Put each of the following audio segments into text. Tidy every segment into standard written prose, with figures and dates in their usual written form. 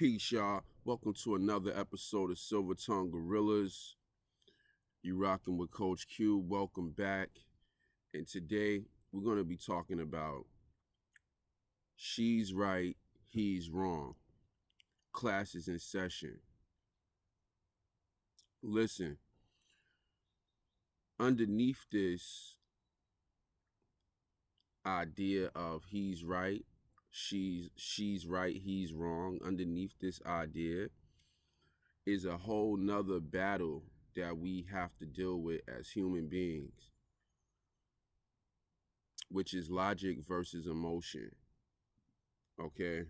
Peace, y'all. Welcome to another episode of Silver Tongue Gorillas. You rocking with Coach Q. Welcome back. And today we're going to be talking about she's right, he's wrong. Classes in session. Listen, underneath this idea of he's right, she's right, he's wrong, underneath this idea is a whole nother battle that we have to deal with as human beings, which is logic versus emotion. Okay.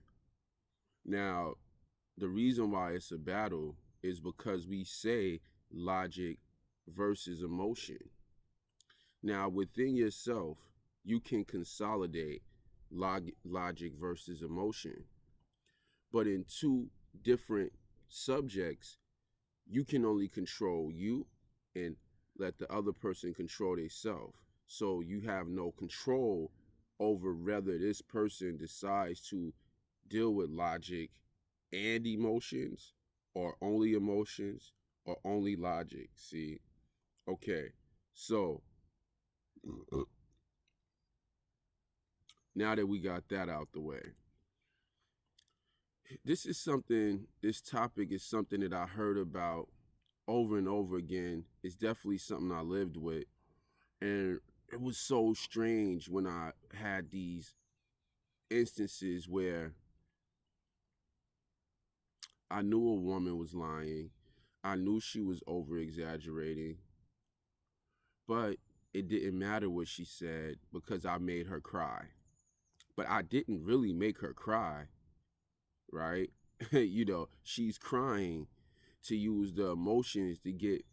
Now, the reason why it's a battle is because we say logic versus emotion. Now, within yourself, you can consolidate logic versus emotion. But in two different subjects, you can only control you and let the other person control themselves. So you have no control over whether this person decides to deal with logic and emotions or only logic. See? Okay. So now that we got that out the way, this topic is something that I heard about over and over again. It's definitely something I lived with. And it was so strange when I had these instances where I knew a woman was lying. I knew she was over exaggerating, but it didn't matter what she said because I made her cry. But I didn't really make her cry, right? She's crying to use the emotions to get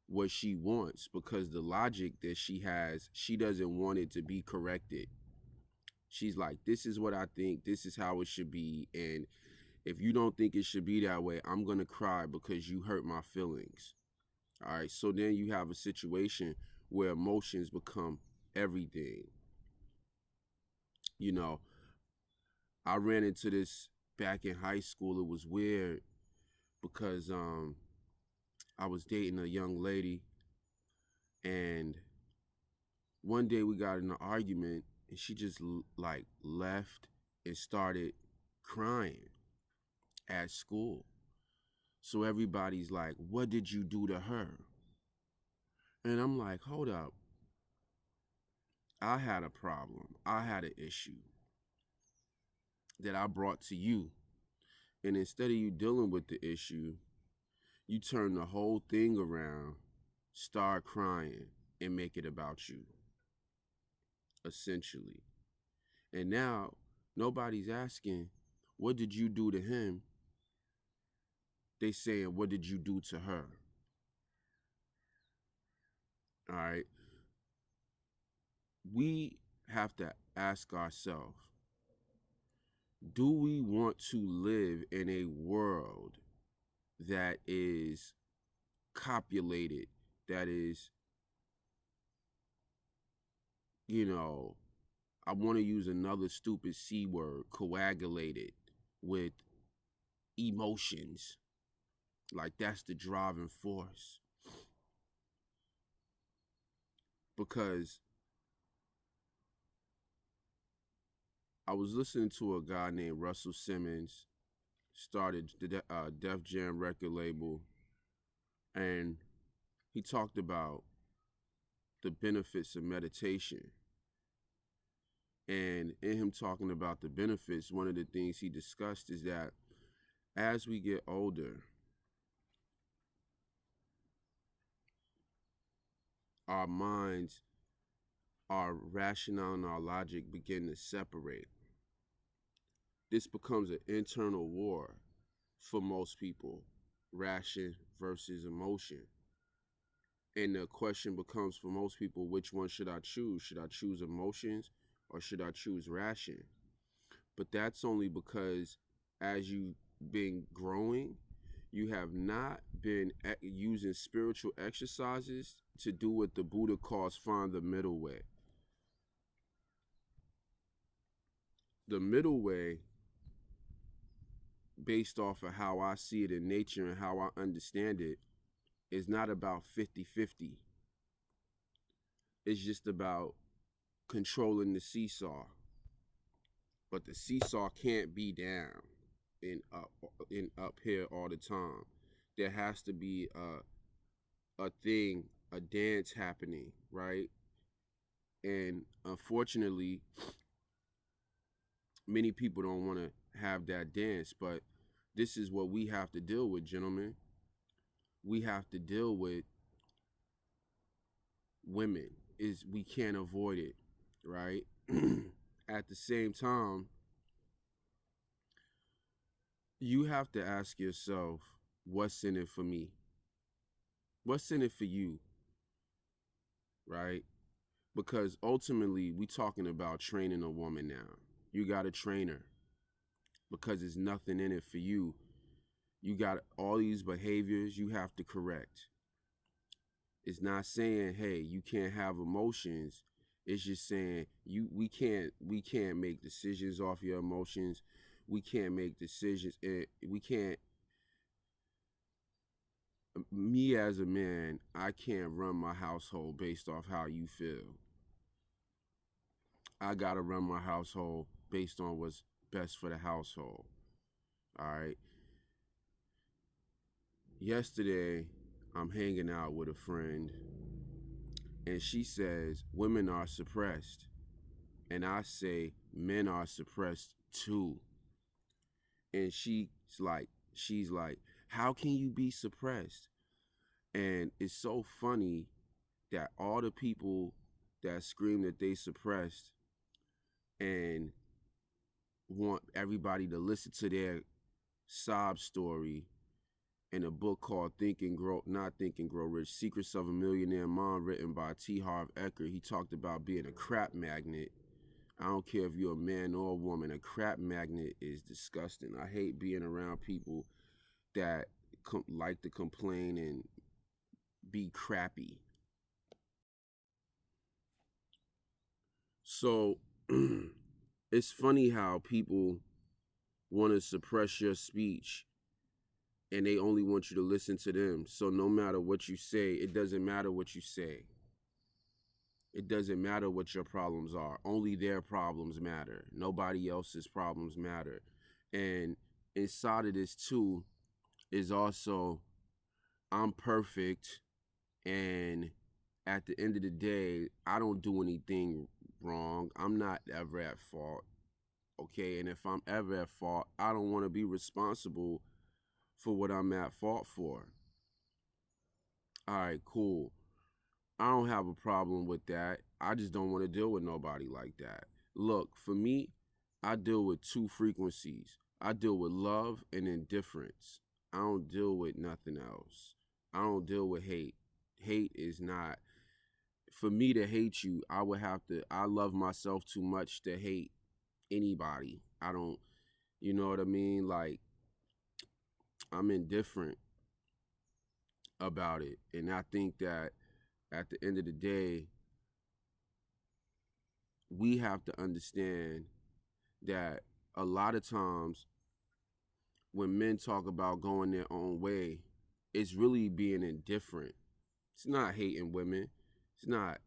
what she wants because the logic that she has, she doesn't want it to be corrected. She's like, this is what I think, this is how it should be. And if you don't think it should be that way, I'm going to cry because you hurt my feelings. All right. So then you have a situation where emotions become everything. You know, I ran into this back in high school. It was weird because I was dating a young lady, and one day we got in an argument and she just like left and started crying at school. So everybody's like, what did you do to her? And I'm like, hold up. I had a problem. I had an issue that I brought to you. And instead of you dealing with the issue, you turn the whole thing around, start crying, and make it about you, essentially. And now nobody's asking, what did you do to him? They saying, what did you do to her? All right. We have to ask ourselves, do we want to live in a world that is copulated, that is, I want to use another stupid C word, coagulated with emotions? Like that's the driving force. Because I was listening to a guy named Russell Simmons, started the Def Jam record label, and he talked about the benefits of meditation. And in him talking about the benefits, one of the things he discussed is that as we get older, our minds, our rationale, and our logic begin to separate. This becomes an internal war for most people, ration versus emotion. And the question becomes for most people, which one should I choose? Should I choose emotions or should I choose ration? But that's only because as you've been growing, you have not been using spiritual exercises to do what the Buddha calls find the middle way. The middle way based off of how I see it in nature and how I understand it, is not about 50-50. It's just about controlling the seesaw. But the seesaw can't be down and up here all the time. There has to be a thing, a dance happening, right? And unfortunately, many people don't want to have that dance, but this is what we have to deal with, gentlemen. We have to deal with women. Is we can't avoid it, right? At the same time, you have to ask yourself, what's in it for me? What's in it for you, right? Because ultimately, we talking about training a woman now. You got to train her because there's nothing in it for you. You got all these behaviors you have to correct. It's not saying, hey, you can't have emotions. It's just saying we can't make decisions off your emotions. We can't make decisions. We can't. Me as a man, I can't run my household based off how you feel. I gotta run my household based on what's best for the household. All right. Yesterday, I'm hanging out with a friend, and she says women are suppressed, and I say men are suppressed too. And she's like, how can you be suppressed? And it's so funny that all the people that scream that they suppressed and want everybody to listen to their sob story in a book called Not Think and Grow Rich, Secrets of a Millionaire Mom, written by T. Harv Eker. He talked about being a crap magnet. I don't care if you're a man or a woman, a crap magnet is disgusting. I hate being around people that like to complain and be crappy. So it's funny how people want to suppress your speech and they only want you to listen to them. So no matter what you say, it doesn't matter what you say. It doesn't matter what your problems are. Only their problems matter. Nobody else's problems matter. And inside of this too is also, I'm perfect, and at the end of the day, I don't do anything wrong. I'm not ever at fault. Okay, and if I'm ever at fault, I don't want to be responsible for what I'm at fault for. All right, cool. I don't have a problem with that. I just don't want to deal with nobody like that. Look, for me, I deal with two frequencies. I deal with love and indifference. I don't deal with nothing else. I don't deal with hate. Hate is not, for me to hate you, I love myself too much to hate anybody. I don't, you know what I mean? Like, I'm indifferent about it. And I think that at the end of the day, we have to understand that a lot of times when men talk about going their own way, it's really being indifferent. It's not hating women. It's not,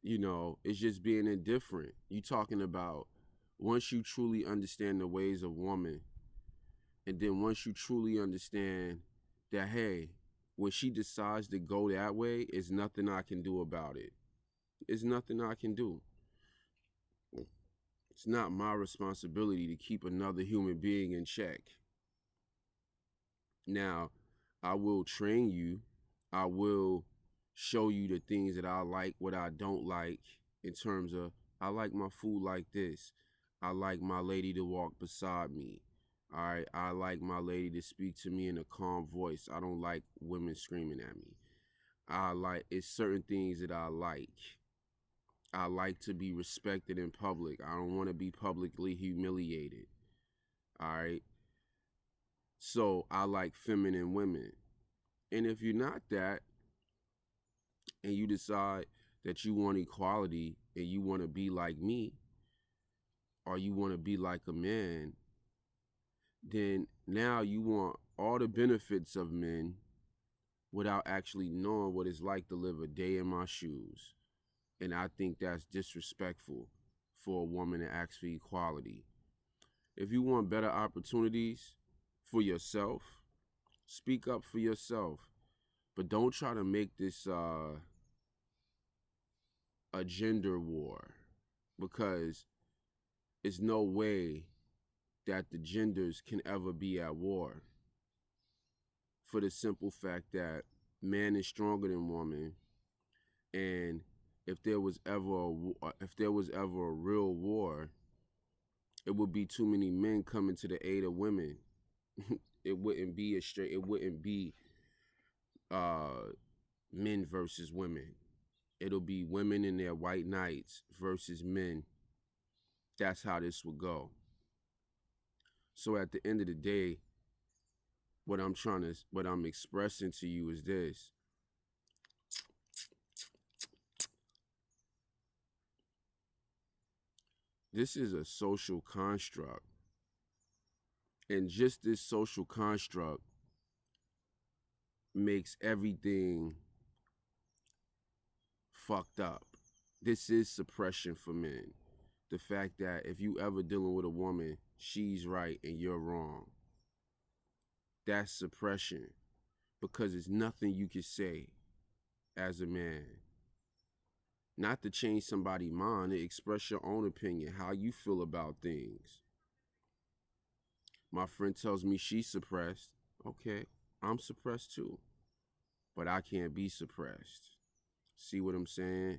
it's just being indifferent. You talking about once you truly understand the ways of woman, and then once you truly understand that, hey, when she decides to go that way, it's nothing I can do about it. It's nothing I can do. It's not my responsibility to keep another human being in check. Now, I will train you. I will show you the things that I like, what I don't like, in terms of, I like my food like this. I like my lady to walk beside me. All right. I like my lady to speak to me in a calm voice. I don't like women screaming at me. It's certain things that I like. I like to be respected in public. I don't want to be publicly humiliated. All right. So I like feminine women. And if you're not that, and you decide that you want equality and you want to be like me, or you want to be like a man, then Now you want all the benefits of men without actually knowing what it's like to live a day in my shoes. And I think that's disrespectful for a woman to ask for equality. If you want better opportunities for yourself, speak up for yourself. But don't try to make this a gender war, because it's no way that the genders can ever be at war, for the simple fact that man is stronger than woman. And if there was ever a real war, it would be too many men coming to the aid of women. It wouldn't be uh men versus women. It'll be women and their white knights versus men. That's how this would go. So at the end of the day, what I'm expressing to you is this. This is a social construct. And just this social construct makes everything fucked up. This is suppression for men. The fact that if you ever dealing with a woman, she's right and you're wrong. That's suppression, because it's nothing you can say as a man. Not to change somebody's mind, to express your own opinion, how you feel about things. My friend tells me she's suppressed. Okay, I'm suppressed too, but I can't be suppressed. See what I'm saying?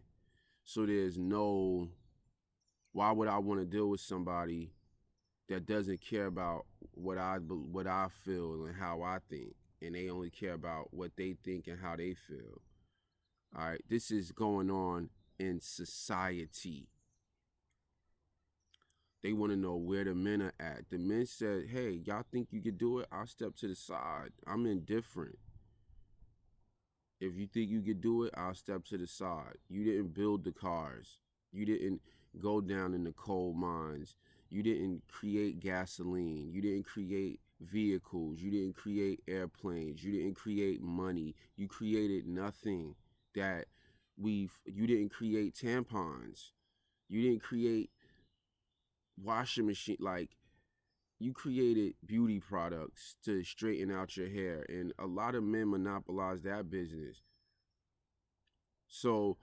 So there's no, why would I want to deal with somebody that doesn't care about what I feel and how I think, and they only care about what they think and how they feel? All right, this is going on in society. They want to know where the men are at. The men said, hey, y'all think you could do it? I'll step to the side. I'm indifferent. If you think you could do it, I'll step to the side. You didn't build the cars. You didn't go down in the coal mines. You didn't create gasoline. You didn't create vehicles. You didn't create airplanes. You didn't create money. You created nothing that you didn't create tampons. You didn't create washing machine. Like, you created beauty products to straighten out your hair, and a lot of men monopolize that business. So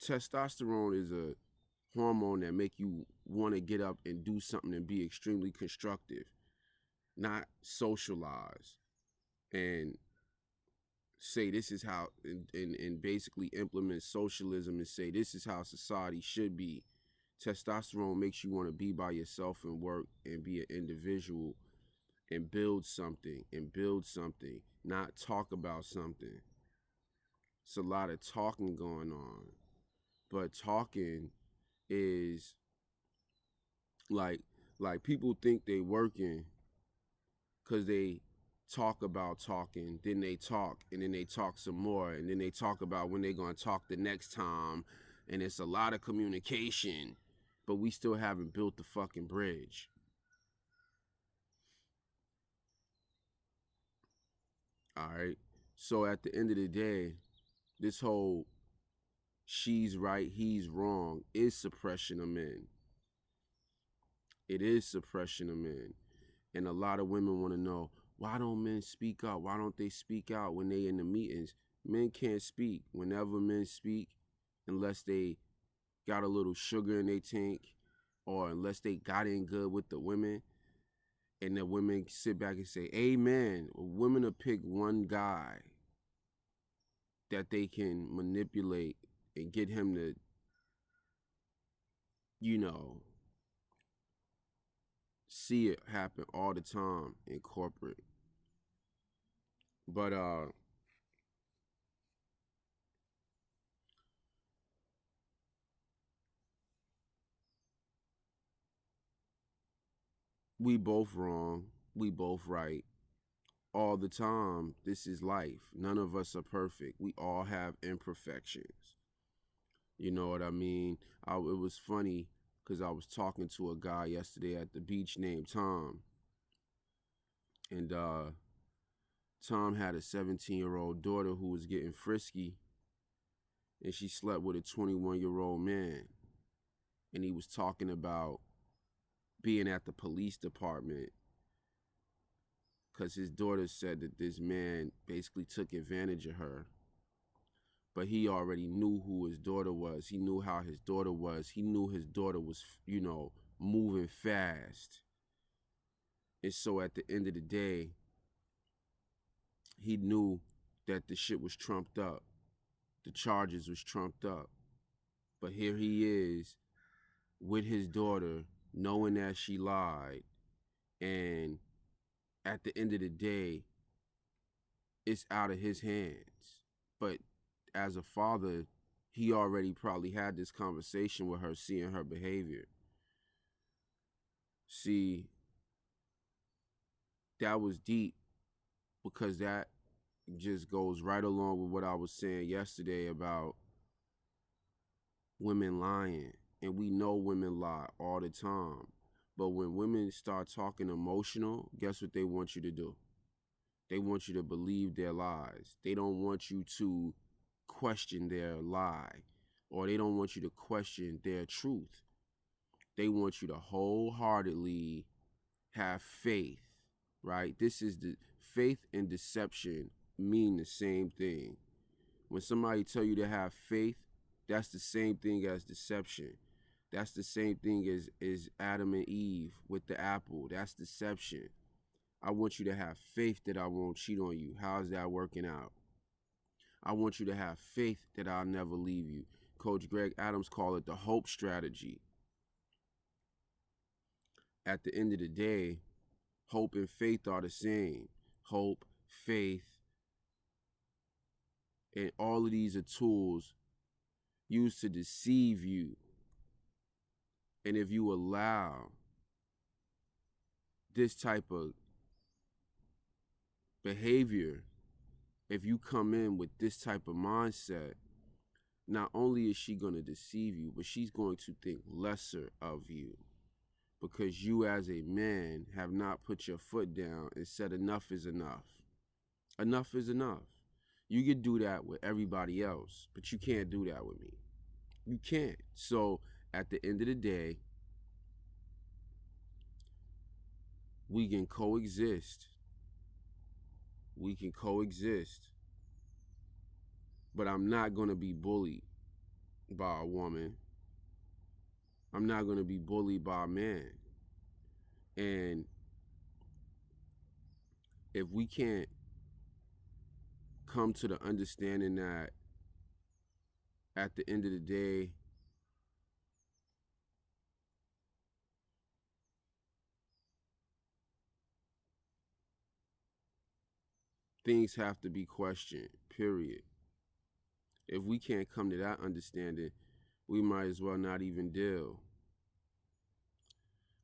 testosterone is a hormone that make you want to get up and do something and be extremely constructive, not socialize and say this is how, and basically implement socialism and say this is how society should be. Testosterone makes you want to be by yourself and work and be an individual and build something, not talk about something. It's a lot of talking going on, but talking is like people think they working because they talk about talking, then they talk, and then they talk some more, and then they talk about when they're going to talk the next time, and it's a lot of communication, but we still haven't built the fucking bridge. All right, so at the end of the day, this whole she's right, he's wrong is suppression of men. It is suppression of men. And a lot of women want to know, why don't men speak up? Why don't they speak out when they in the meetings? Men can't speak. Whenever men speak, unless they got a little sugar in their tank, or unless they got in good with the women, and the women sit back and say, amen. Women will pick one guy that they can manipulate and get him to, you know, see it happen all the time in corporate. But we both wrong, we both right. All the time. This is life. None of us are perfect. We all have imperfections. You know what I mean? It was funny because I was talking to a guy yesterday at the beach named Tom, And Tom had a 17-year-old daughter who was getting frisky, and she slept with a 21-year-old man. And he was talking about being at the police department because his daughter said that this man basically took advantage of her. But he already knew who his daughter was. He knew how his daughter was. He knew his daughter was, moving fast. And so at the end of the day, he knew that the shit was trumped up. The charges was trumped up. But here he is with his daughter, knowing that she lied. And at the end of the day, it's out of his hands. But as a father, he already probably had this conversation with her, seeing her behavior. See, that was deep, because that just goes right along with what I was saying yesterday about women lying. And we know women lie all the time. But when women start talking emotional, guess what they want you to do? They want you to believe their lies. They don't want you to question their lie, or they don't want you to question their truth. They want you to wholeheartedly have faith, right? This is the faith and deception mean the same thing. When somebody tell you to have faith, that's the same thing as deception. That's the same thing as Adam and Eve with the apple. That's deception. I want you to have faith that I won't cheat on you. How's that working out? I want you to have faith that I'll never leave you. Coach Greg Adams called it the hope strategy. At the end of the day, hope and faith are the same. Hope, faith, and all of these are tools used to deceive you. And if you allow this type of behavior, if you come in with this type of mindset, not only is she going to deceive you, but she's going to think lesser of you, because you as a man have not put your foot down and said enough is enough. Enough is enough. You can do that with everybody else, but you can't do that with me. You can't. So at the end of the day, we can coexist. We can coexist. But I'm not going to be bullied by a woman. I'm not going to be bullied by a man. And if we can't come to the understanding that at the end of the day, things have to be questioned, period. If we can't come to that understanding, we might as well not even deal.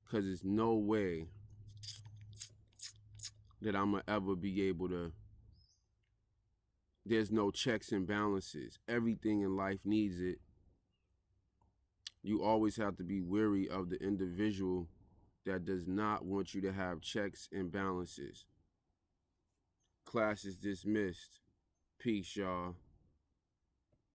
Because there's no way that I'm going to ever be able to. There's no checks and balances. Everything in life needs it. You always have to be wary of the individual that does not want you to have checks and balances. Class is dismissed. Peace, y'all.